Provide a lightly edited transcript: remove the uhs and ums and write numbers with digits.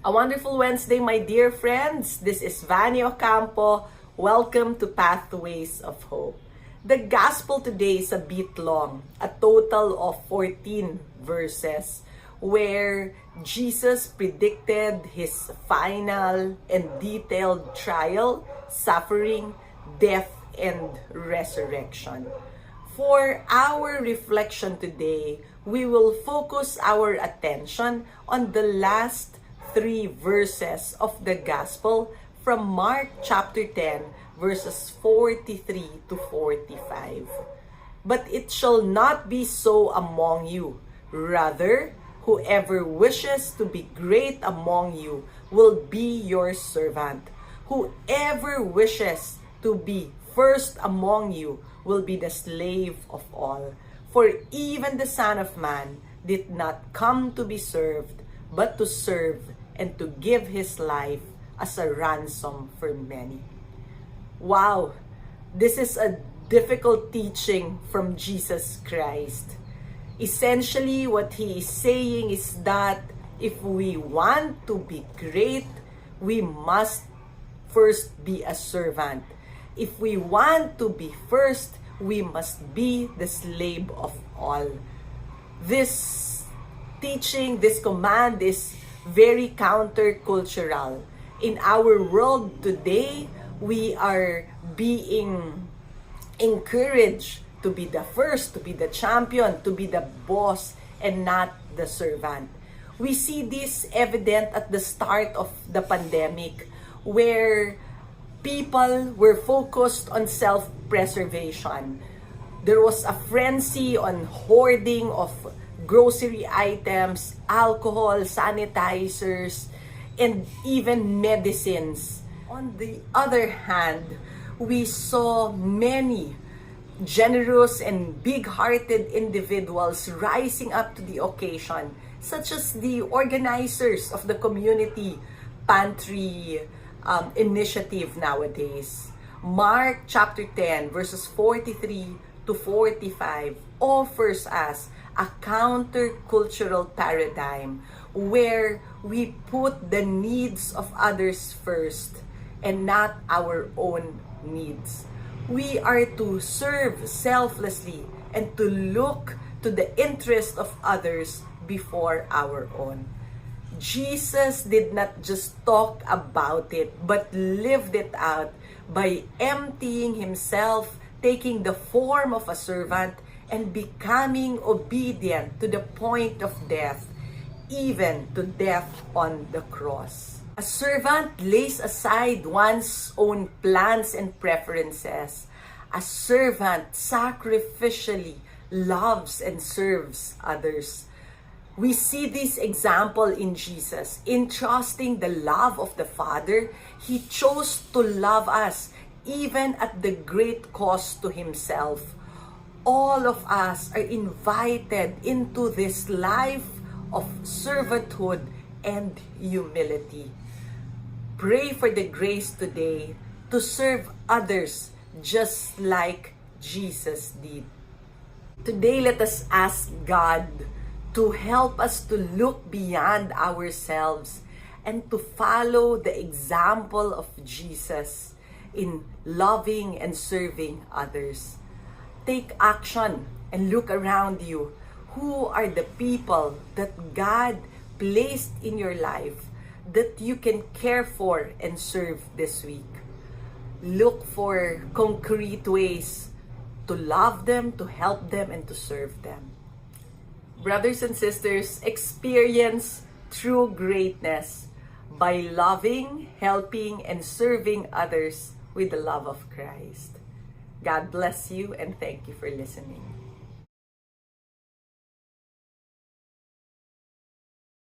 A wonderful Wednesday, my dear friends. This is Vanny Ocampo. Welcome to Pathways of Hope. The gospel today is a bit long, a total of 14 verses, where Jesus predicted his final and detailed trial, suffering, death, and resurrection. For our reflection today, we will focus our attention on the last 3 verses of the gospel from Mark chapter 10 verses 43 to 45. But it shall not be so among you. Rather, whoever wishes to be great among you will be your servant. Whoever wishes to be first among you will be the slave of all. For even the Son of Man did not come to be served, but to serve and to give his life as a ransom for many. Wow, this is a difficult teaching from Jesus Christ. Essentially, what he is saying is that if we want to be great, we must first be a servant. If we want to be first, we must be the slave of all. This teaching, this command is very countercultural. In our world today, we are being encouraged to be the first, to be the champion, to be the boss, and not the servant. We see this evident at the start of the pandemic, where people were focused on self-preservation. There was a frenzy on hoarding of grocery items, alcohol, sanitizers, and even medicines. On the other hand, we saw many generous and big-hearted individuals rising up to the occasion, such as the organizers of the community pantry initiative nowadays. Mark chapter 10 verses 43 to 45 offers us a countercultural paradigm where we put the needs of others first and not our own needs. We are to serve selflessly and to look to the interest of others before our own. Jesus did not just talk about it, but lived it out by emptying himself, taking the form of a servant, and becoming obedient to the point of death, even to death on the cross. A servant lays aside one's own plans and preferences. A servant sacrificially loves and serves others. We see this example in Jesus. In trusting the love of the Father, he chose to love us even at the great cost to himself. All of us are invited into this life of servanthood and humility. Pray for the grace today to serve others just like Jesus did. Today, let us ask God to help us to look beyond ourselves and to follow the example of Jesus in loving and serving others. Take action and look around you. Who are the people that God placed in your life that you can care for and serve this week? Look for concrete ways to love them, to help them, and to serve them. Brothers and sisters, experience true greatness by loving, helping, and serving others with the love of Christ. God bless you and thank you for listening.